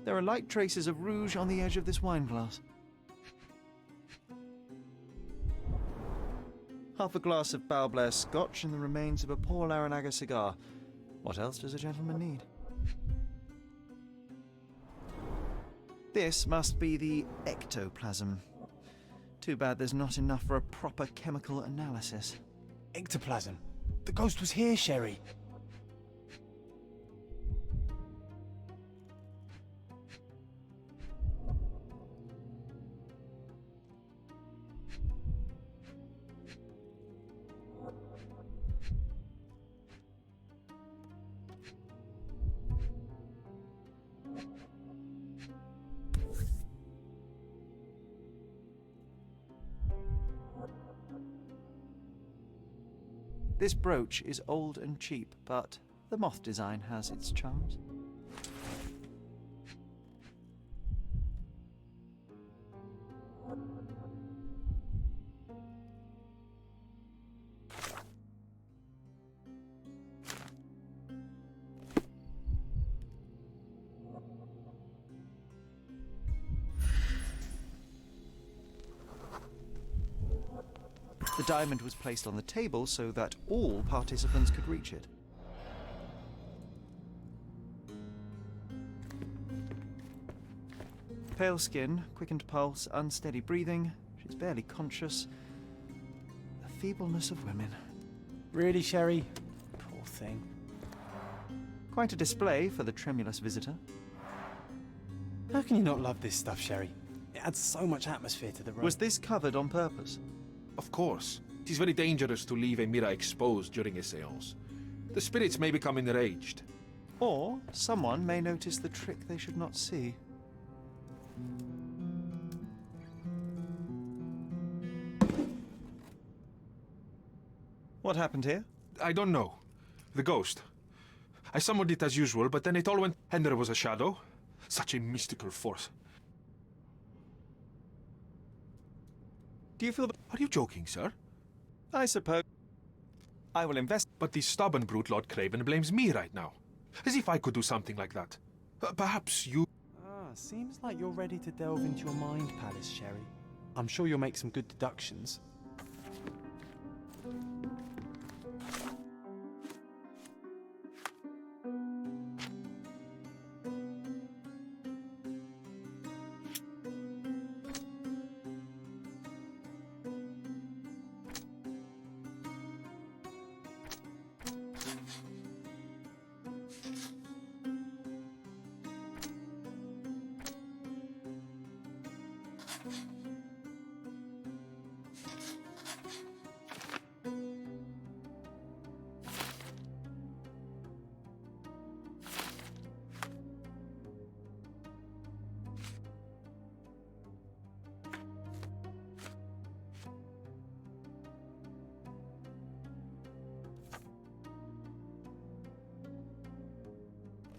There are light traces of rouge on the edge of this wine glass. Half a glass of Balblair scotch and the remains of a Paul Larranaga cigar. What else does a gentleman need? This must be the ectoplasm. Too bad there's not enough for a proper chemical analysis. Ectoplasm. The ghost was here, Sherry. This brooch is old and cheap, but the moth design has its charms. The diamond was placed on the table so that all participants could reach it. Pale skin, quickened pulse, unsteady breathing. She's barely conscious. The feebleness of women. Really, Sherry? Poor thing. Quite a display for the tremulous visitor. How can you not love this stuff, Sherry? It adds so much atmosphere to the room. Was this covered on purpose? Of course. It is very dangerous to leave a mirror exposed during a séance. The spirits may become enraged. Or someone may notice the trick they should not see. What happened here? I don't know. The ghost. I summoned it as usual, but then it all went and there was a shadow. Such a mystical force. Do you feel Are you joking, sir? I suppose. I will invest. But the stubborn brute Lord Craven blames me right now. As if I could do something like that. Perhaps you... Seems like you're ready to delve into your mind palace, Sherry. I'm sure you'll make some good deductions.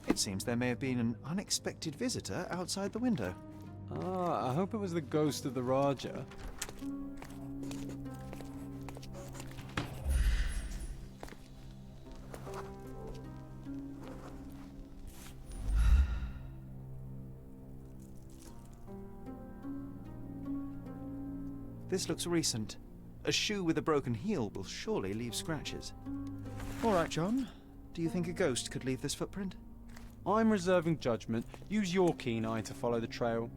It seems there may have been an unexpected visitor outside the window. I hope it was the ghost of the Raja. This looks recent. A shoe with a broken heel will surely leave scratches. All right, John. Do you think a ghost could leave this footprint? I'm reserving judgment. Use your keen eye to follow the trail.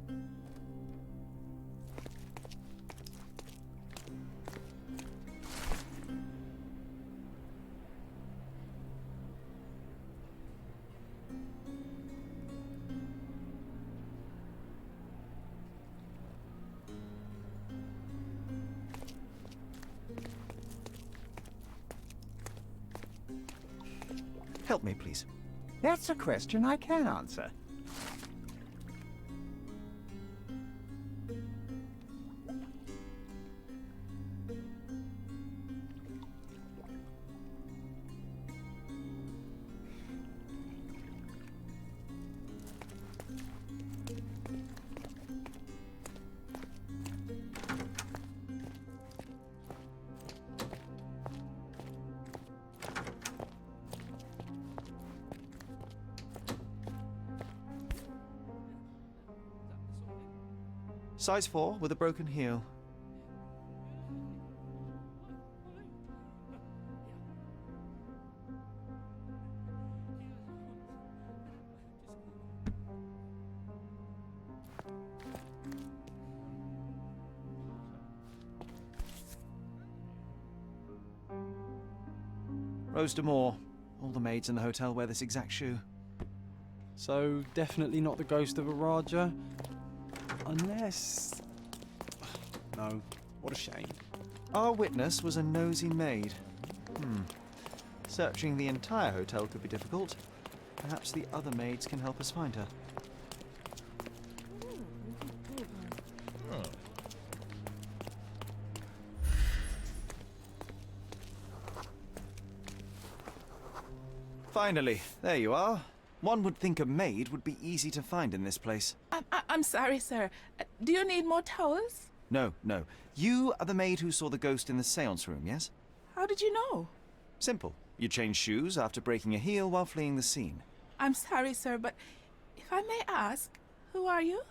Help me, please. That's a question I can answer. Size 4 with a broken heel. Rose D'Amour. All the maids in the hotel wear this exact shoe. So, definitely not the ghost of a Raja? Unless... No, what a shame. Our witness was a nosy maid. Searching the entire hotel could be difficult. Perhaps the other maids can help us find her. Finally, there you are. One would think a maid would be easy to find in this place. I'm sorry, sir. Do you need more towels? No, no. You are the maid who saw the ghost in the seance room, yes? How did you know? Simple. You changed shoes after breaking a heel while fleeing the scene. I'm sorry, sir, but if I may ask, who are you?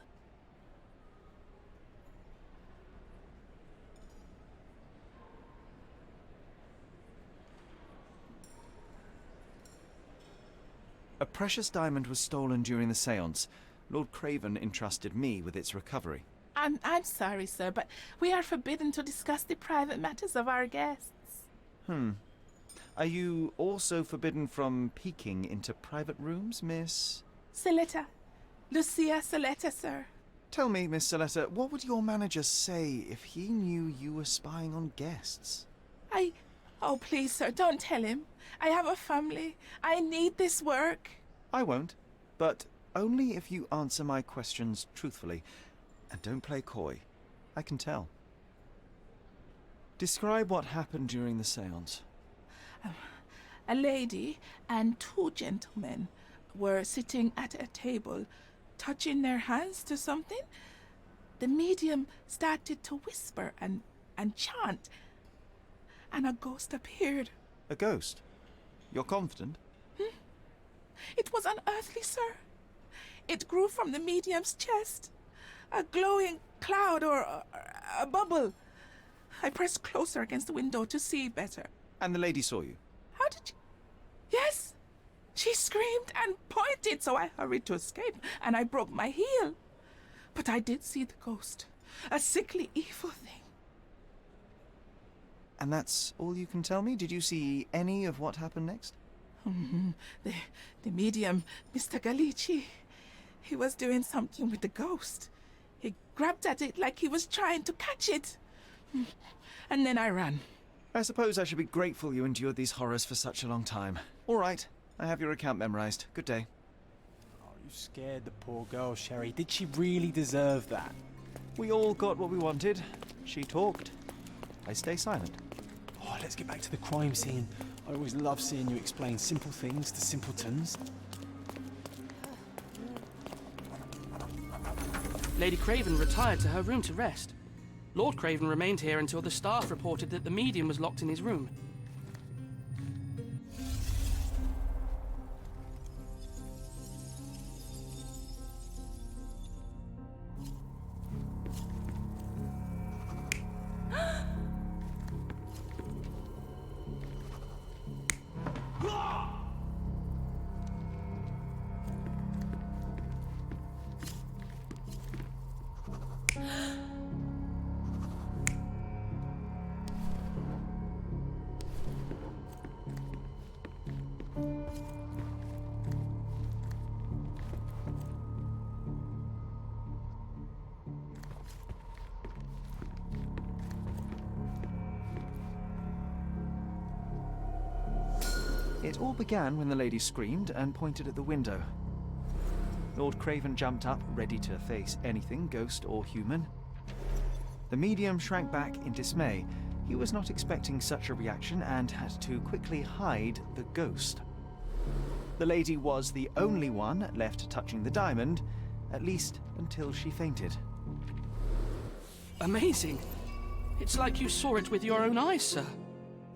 A precious diamond was stolen during the seance. Lord Craven entrusted me with its recovery. I'm sorry, sir, but we are forbidden to discuss the private matters of our guests. Are you also forbidden from peeking into private rooms, Miss? Saletta. Lucia Saletta, sir. Tell me, Miss Saletta, what would your manager say if he knew you were spying on guests? Oh, please, sir, don't tell him. I have a family. I need this work. I won't, but only if you answer my questions truthfully. And don't play coy. I can tell. Describe what happened during the seance. A lady and two gentlemen were sitting at a table, touching their hands to something. The medium started to whisper and chant, and a ghost appeared. A ghost? You're confident? It was unearthly, sir. It grew from the medium's chest. A glowing cloud or a bubble. I pressed closer against the window to see better. And the lady saw you? How did you... Yes! She screamed and pointed, so I hurried to escape, and I broke my heel. But I did see the ghost. A sickly, evil thing. And that's all you can tell me? Did you see any of what happened next? The medium, Mr. Galici, he was doing something with the ghost. He grabbed at it like he was trying to catch it. And then I ran. I suppose I should be grateful you endured these horrors for such a long time. All right, I have your account memorized. Good day. Oh, you scared the poor girl, Sherry. Did she really deserve that? We all got what we wanted. She talked. I stay silent. Oh, let's get back to the crime scene. I always love seeing you explain simple things to simpletons. Lady Craven retired to her room to rest. Lord Craven remained here until the staff reported that the medium was locked in his room. It all began when the lady screamed and pointed at the window. Lord Craven jumped up, ready to face anything, ghost or human. The medium shrank back in dismay. He was not expecting such a reaction and had to quickly hide the ghost. The lady was the only one left touching the diamond, at least until she fainted. Amazing. It's like you saw it with your own eyes, sir.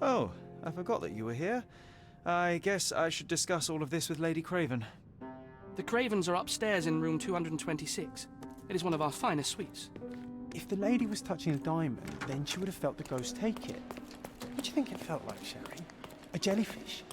Oh, I forgot that you were here. I guess I should discuss all of this with Lady Craven. The Cravens are upstairs in room 226. It is one of our finest suites. If the lady was touching a diamond, then she would have felt the ghost take it. What do you think it felt like, Sherry? A jellyfish?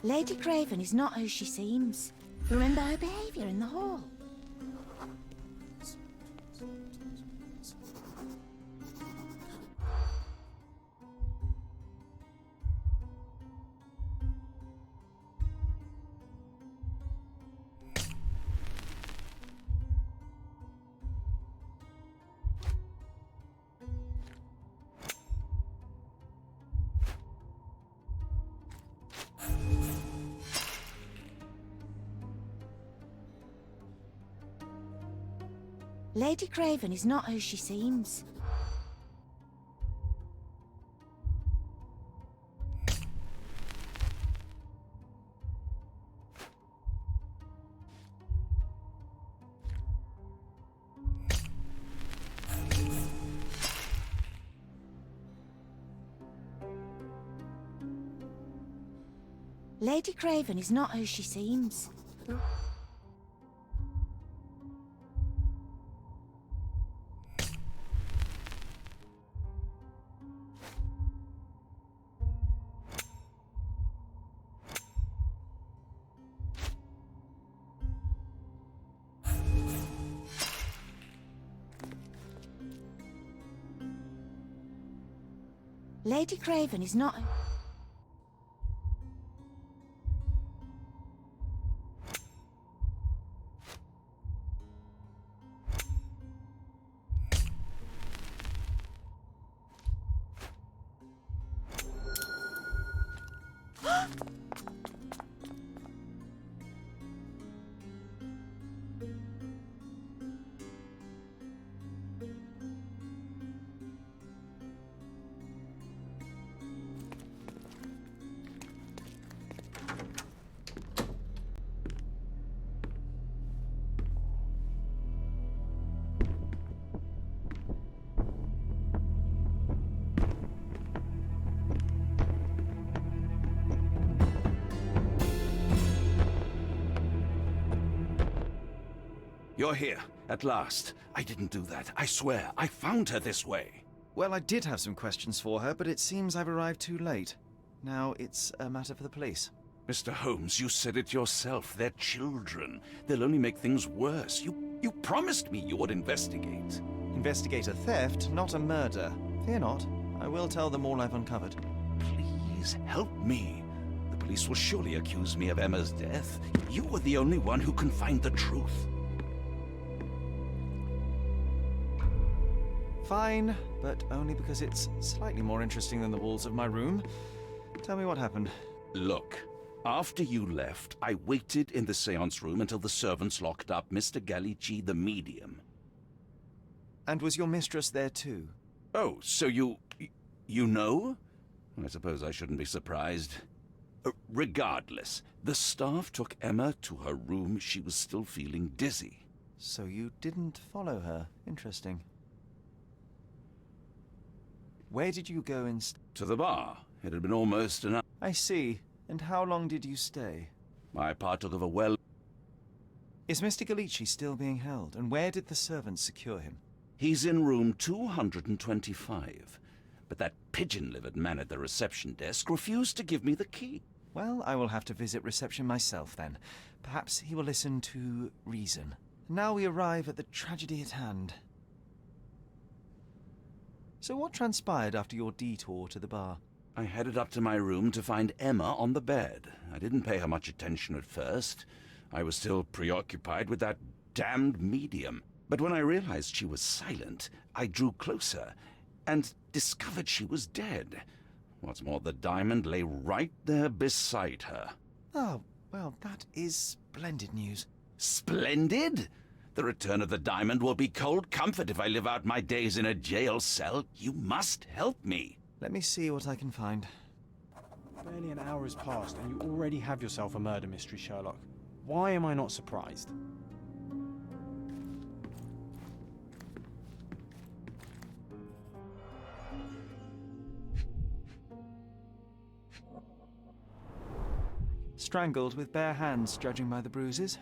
Lady Craven is not who she seems. Remember her behaviour in the hall. Lady Craven is not who she seems. Lady Craven is not who she seems. Lady Craven is not... You're here, at last. I didn't do that. I swear, I found her this way. Well, I did have some questions for her, but it seems I've arrived too late. Now it's a matter for the police. Mr. Holmes, you said it yourself. They're children. They'll only make things worse. You promised me you would investigate. Investigate a theft, not a murder. Fear not. I will tell them all I've uncovered. Please, help me. The police will surely accuse me of Emma's death. You were the only one who can find the truth. Fine, but only because it's slightly more interesting than the walls of my room. Tell me what happened. Look, after you left, I waited in the seance room until the servants locked up Mr. Gallici, the medium. And was your mistress there too? Oh, so you know? I suppose I shouldn't be surprised. Regardless, the staff took Emma to her room. She was still feeling dizzy. So you didn't follow her. Interesting. Where did you go To the bar. It had been almost an hour. I see. And how long did you stay? I partook of a well... Is Mr. Gallici still being held? And where did the servants secure him? He's in room 225. But that pigeon-livered man at the reception desk refused to give me the key. Well, I will have to visit reception myself then. Perhaps he will listen to reason. Now we arrive at the tragedy at hand. So what transpired after your detour to the bar? I headed up to my room to find Emma on the bed. I didn't pay her much attention at first. I was still preoccupied with that damned medium. But when I realized she was silent, I drew closer and discovered she was dead. What's more, the diamond lay right there beside her. Oh, well, that is splendid news. Splendid? The return of the diamond will be cold comfort if I live out my days in a jail cell. You must help me. Let me see what I can find. Barely an hour has passed and you already have yourself a murder mystery, Sherlock. Why am I not surprised? Strangled with bare hands, judging by the bruises.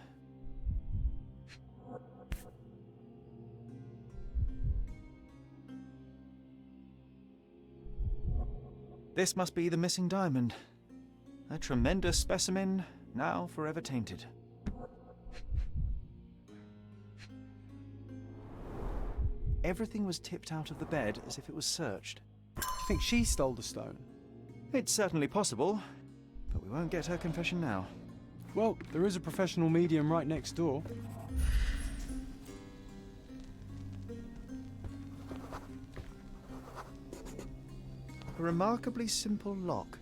This must be the missing diamond. A tremendous specimen, now forever tainted. Everything was tipped out of the bed as if it was searched. Do you think she stole the stone? It's certainly possible, but we won't get her confession now. Well, there is a professional medium right next door. A remarkably simple lock.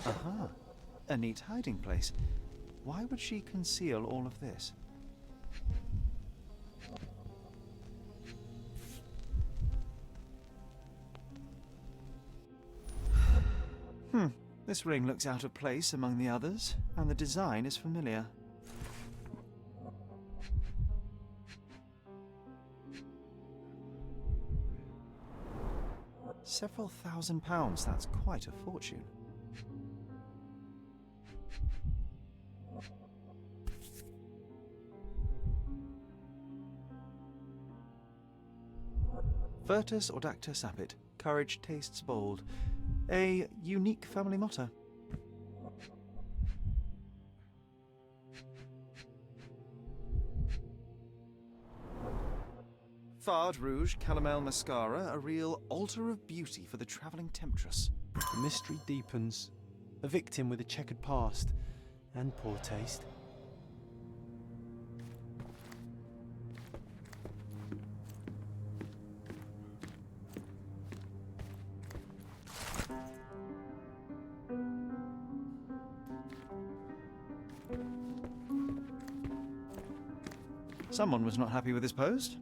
Aha, a neat hiding place. Why would she conceal all of this? This ring looks out of place among the others, and the design is familiar. Several £1,000s, that's quite a fortune. Virtus audacta sapit. Courage tastes bold. A unique family motto. Fard Rouge Calomel Mascara, a real altar of beauty for the travelling temptress. The mystery deepens. A victim with a checkered past and poor taste. Someone was not happy with his post.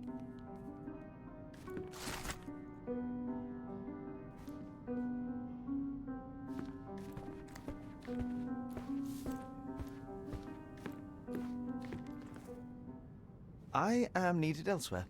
I am needed elsewhere.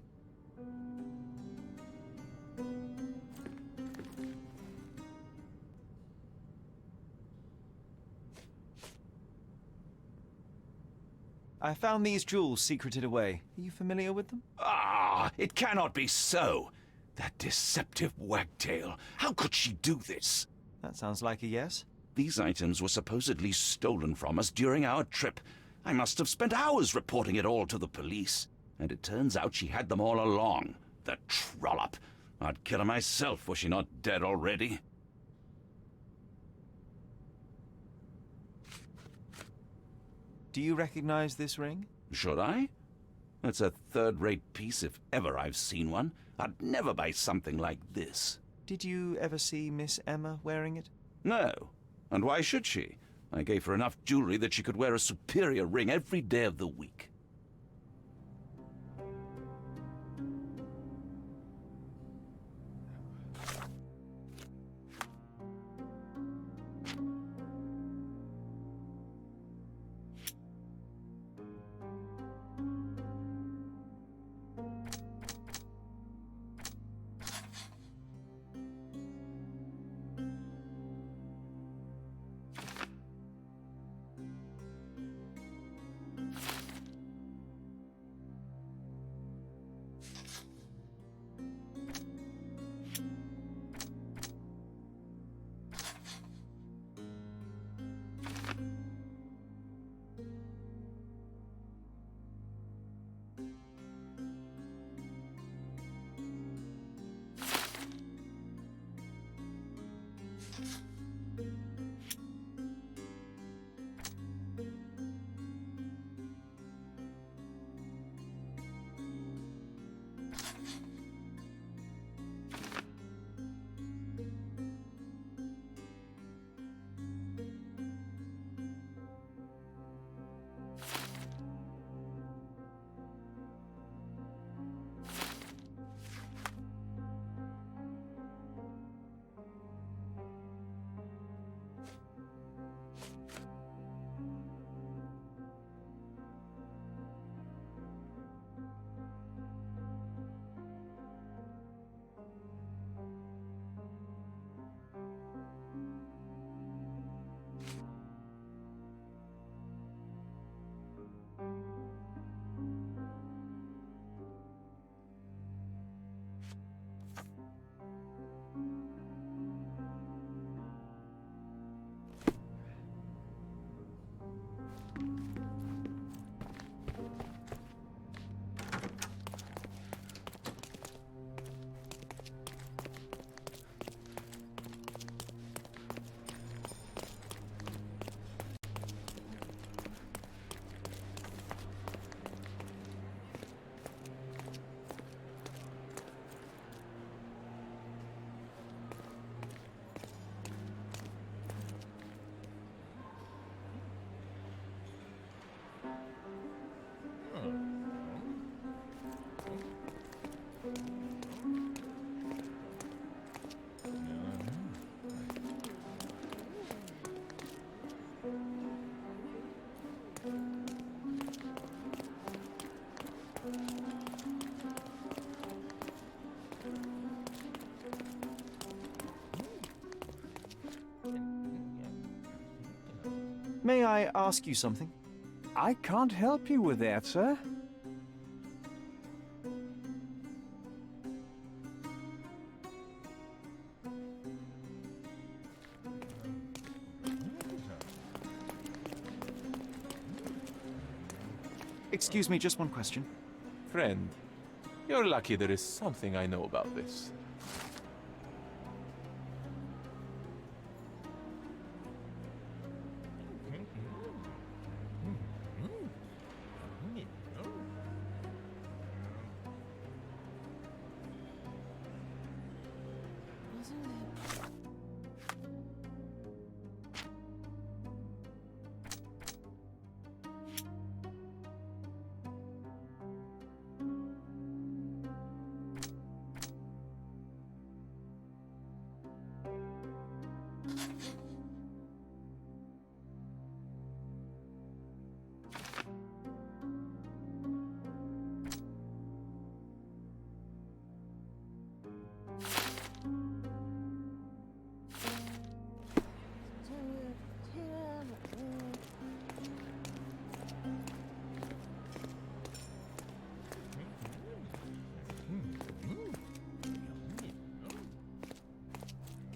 I found these jewels secreted away. Are you familiar with them? Ah, it cannot be so. That deceptive wagtail. How could she do this? That sounds like a yes. These items were supposedly stolen from us during our trip. I must have spent hours reporting it all to the police. And it turns out she had them all along. The trollop. I'd kill her myself, was she not dead already? Do you recognize this ring? Should I? It's a third-rate piece if ever I've seen one. I'd never buy something like this. Did you ever see Miss Emma wearing it? No. And why should she? I gave her enough jewelry that she could wear a superior ring every day of the week. May I ask you something? I can't help you with that, sir. Excuse me, just one question. Friend, you're lucky there is something I know about this.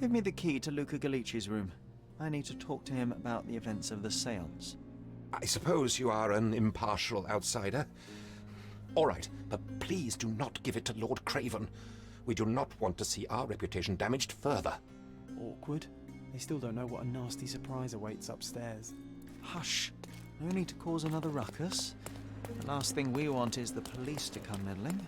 Give me the key to Luca Galici's room. I need to talk to him about the events of the seance. I suppose you are an impartial outsider. All right, but please do not give it to Lord Craven. We do not want to see our reputation damaged further. Awkward. They still don't know what a nasty surprise awaits upstairs. Hush. No need to cause another ruckus. The last thing we want is the police to come meddling.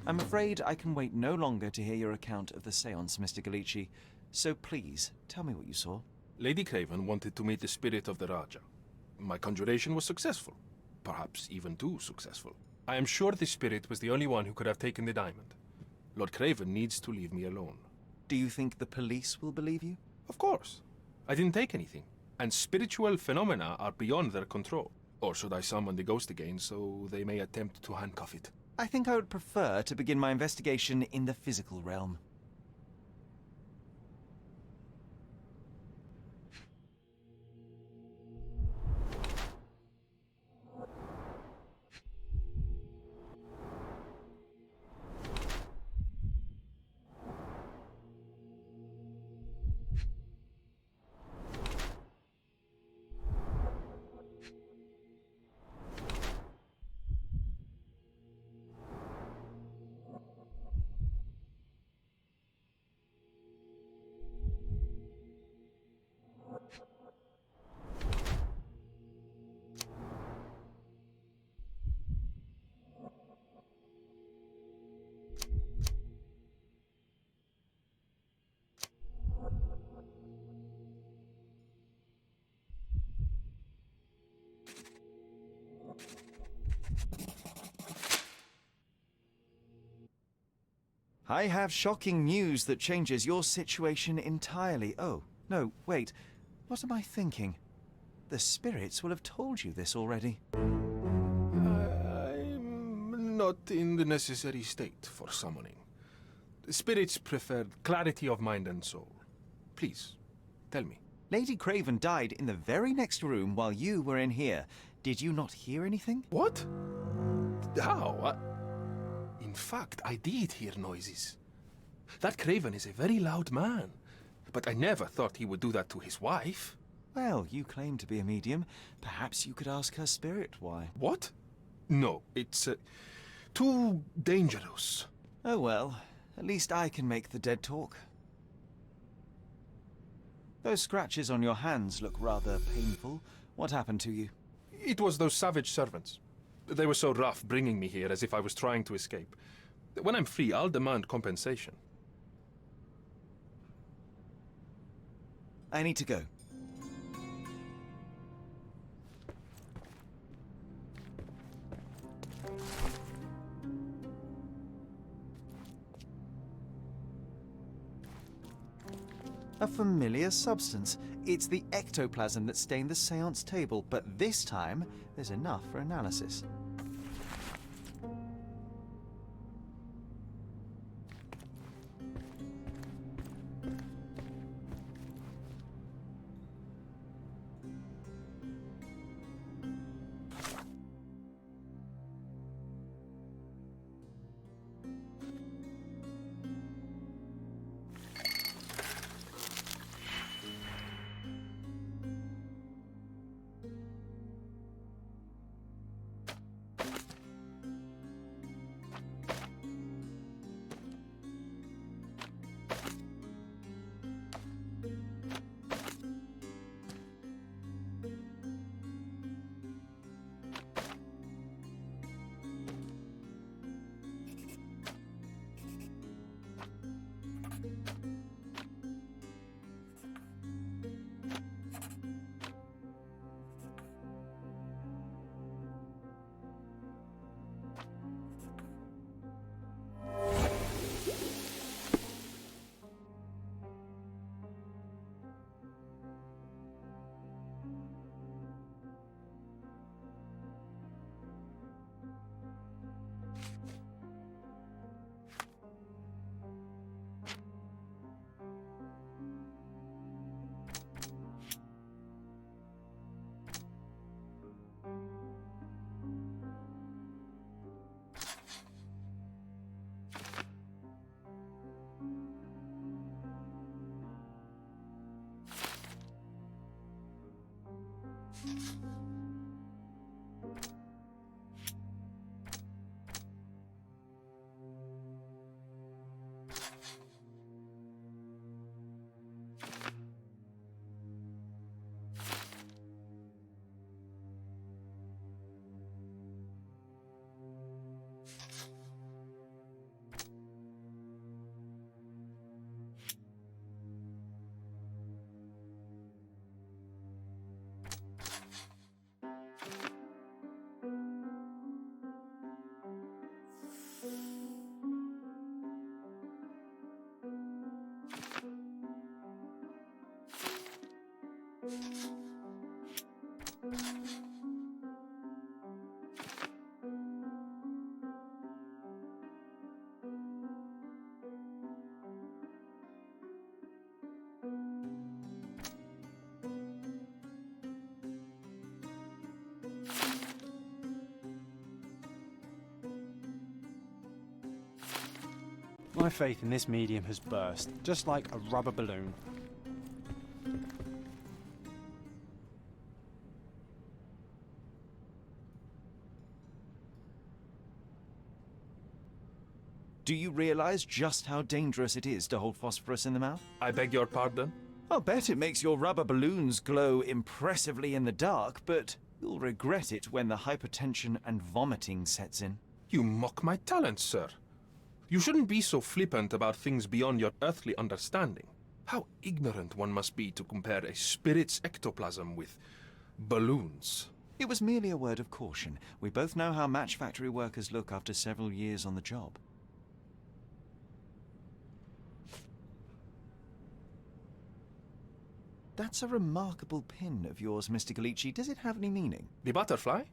I'm afraid I can wait no longer to hear your account of the seance, Mr. Galici. So please, tell me what you saw. Lady Craven wanted to meet the spirit of the Raja. My conjuration was successful. Perhaps even too successful. I am sure the spirit was the only one who could have taken the diamond. Lord Craven needs to leave me alone. Do you think the police will believe you? Of course. I didn't take anything. And spiritual phenomena are beyond their control. Or should I summon the ghost again so they may attempt to handcuff it? I think I would prefer to begin my investigation in the physical realm. I have shocking news that changes your situation entirely. Oh, no, wait. What am I thinking? The spirits will have told you this already. I'm not in the necessary state for summoning. The spirits preferred clarity of mind and soul. Please, tell me. Lady Craven died in the very next room while you were in here. Did you not hear anything? What? How? In fact, I did hear noises. That Craven is a very loud man, but I never thought he would do that to his wife. Well, you claim to be a medium. Perhaps you could ask her spirit why. What? No, it's too dangerous. Oh well, at least I can make the dead talk. Those scratches on your hands look rather painful. What happened to you? It was those savage servants. They were so rough bringing me here as if I was trying to escape. When I'm free, I'll demand compensation. I need to go. A familiar substance. It's the ectoplasm that stained the seance table, but this time there's enough for analysis. My faith in this medium has burst, just like a rubber balloon. Do you realize just how dangerous it is to hold phosphorus in the mouth? I beg your pardon? I'll bet it makes your rubber balloons glow impressively in the dark, but you'll regret it when the hypertension and vomiting sets in. You mock my talents, sir. You shouldn't be so flippant about things beyond your earthly understanding. How ignorant one must be to compare a spirit's ectoplasm with balloons. It was merely a word of caution. We both know how match factory workers look after several years on the job. That's a remarkable pin of yours, Mr. Galici. Does it have any meaning? The butterfly?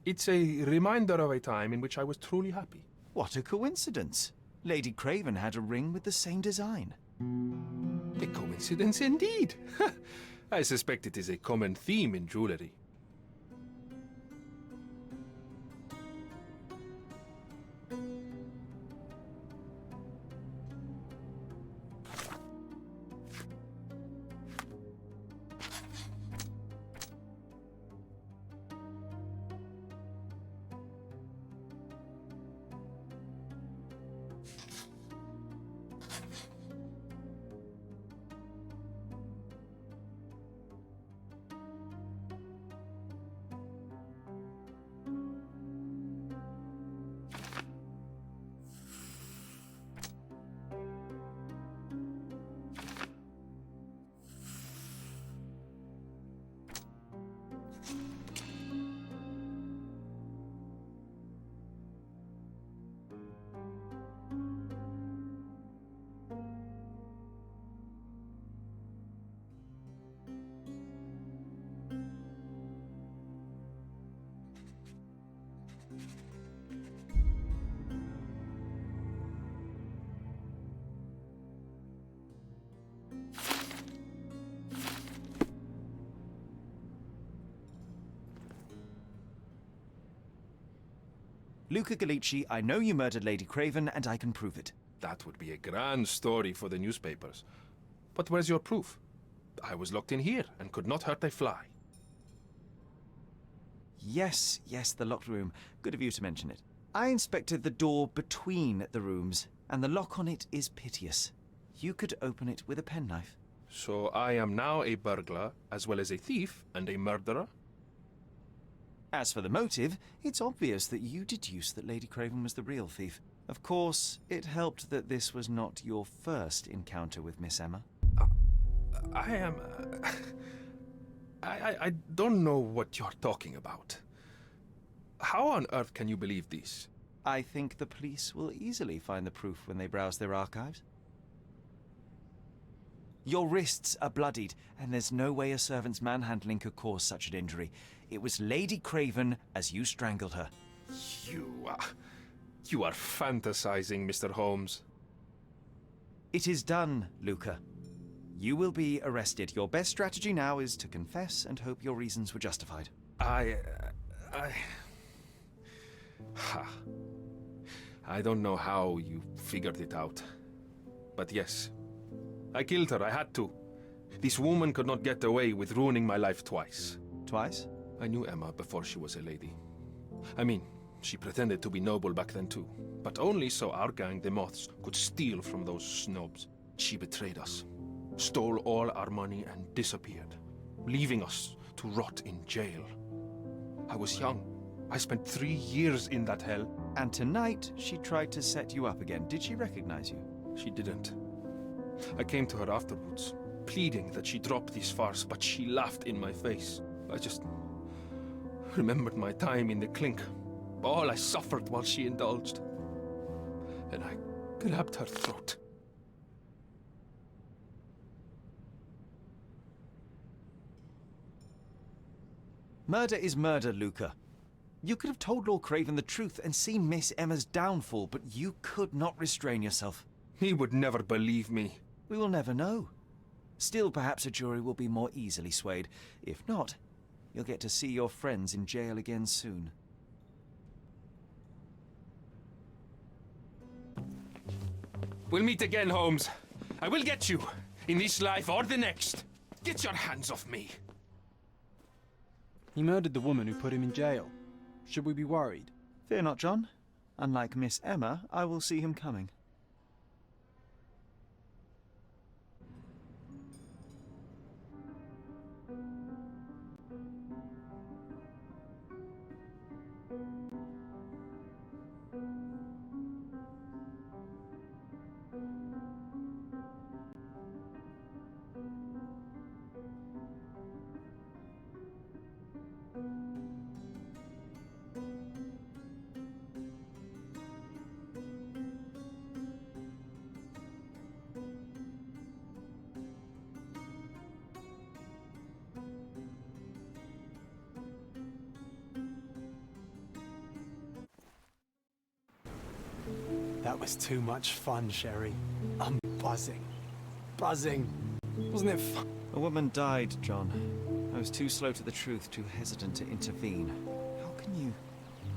It's a reminder of a time in which I was truly happy. What a coincidence. Lady Craven had a ring with the same design. A coincidence indeed. I suspect it is a common theme in jewelry. Luca Gallici, I know you murdered Lady Craven, and I can prove it. That would be a grand story for the newspapers. But where's your proof? I was locked in here and could not hurt a fly. Yes, the locked room. Good of you to mention it. I inspected the door between the rooms, and the lock on it is piteous. You could open it with a penknife. So I am now a burglar, as well as a thief and a murderer? As for the motive, it's obvious that you deduced that Lady Craven was the real thief. Of course, it helped that this was not your first encounter with Miss Emma. I am... I don't know what you're talking about. How on earth can you believe this? I think the police will easily find the proof when they browse their archives. Your wrists are bloodied, and there's no way a servant's manhandling could cause such an injury. It was Lady Craven as you strangled her. You are fantasizing, Mr. Holmes. It is done, Luca. You will be arrested. Your best strategy now is to confess and hope your reasons were justified. I don't know how you figured it out. But yes, I killed her. I had to. This woman could not get away with ruining my life twice. Twice? I knew Emma before she was a lady. I mean, she pretended to be noble back then too. But only so our gang, the Moths, could steal from those snobs. She betrayed us, stole all our money and disappeared, leaving us to rot in jail. I was young. I spent 3 years in that hell. And tonight, she tried to set you up again. Did she recognize you? She didn't. I came to her afterwards, pleading that she drop this farce, but she laughed in my face. I just remembered my time in the clink, all I suffered while she indulged. And I grabbed her throat. Murder is murder, Luca. You could have told Lord Craven the truth and seen Miss Emma's downfall, but you could not restrain yourself. He would never believe me. We will never know. Still, perhaps a jury will be more easily swayed. If not, you'll get to see your friends in jail again soon. We'll meet again, Holmes. I will get you, in this life or the next. Get your hands off me. He murdered the woman who put him in jail. Should we be worried? Fear not, John. Unlike Miss Emma, I will see him coming. That was too much fun, Sherry. I'm buzzing. Buzzing. Wasn't it fun? A woman died, John. I was too slow to the truth, too hesitant to intervene. How can you...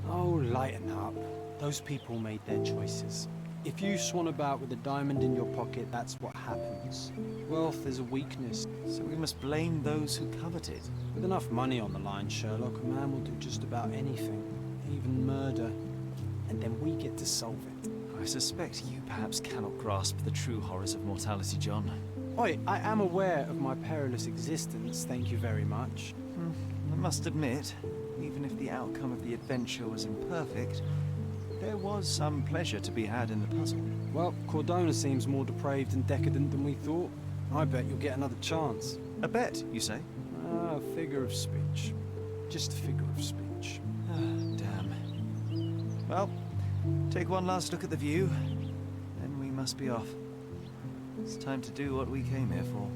Oh, lighten up. Those people made their choices. If you swan about with a diamond in your pocket, that's what happens. Wealth is a weakness. So we must blame those who covet it. With enough money on the line, Sherlock, a man will do just about anything. Even murder. And then we get to solve it. I suspect you perhaps cannot grasp the true horrors of mortality, John. Oi, I am aware of my perilous existence, thank you very much. I must admit, even if the outcome of the adventure was imperfect, there was some pleasure to be had in the puzzle. Well, Cordona seems more depraved and decadent than we thought. I bet you'll get another chance. A bet, you say? Ah, figure of speech. Just a figure of speech. Damn. Well, take one last look at the view, then we must be off. It's time to do what we came here for.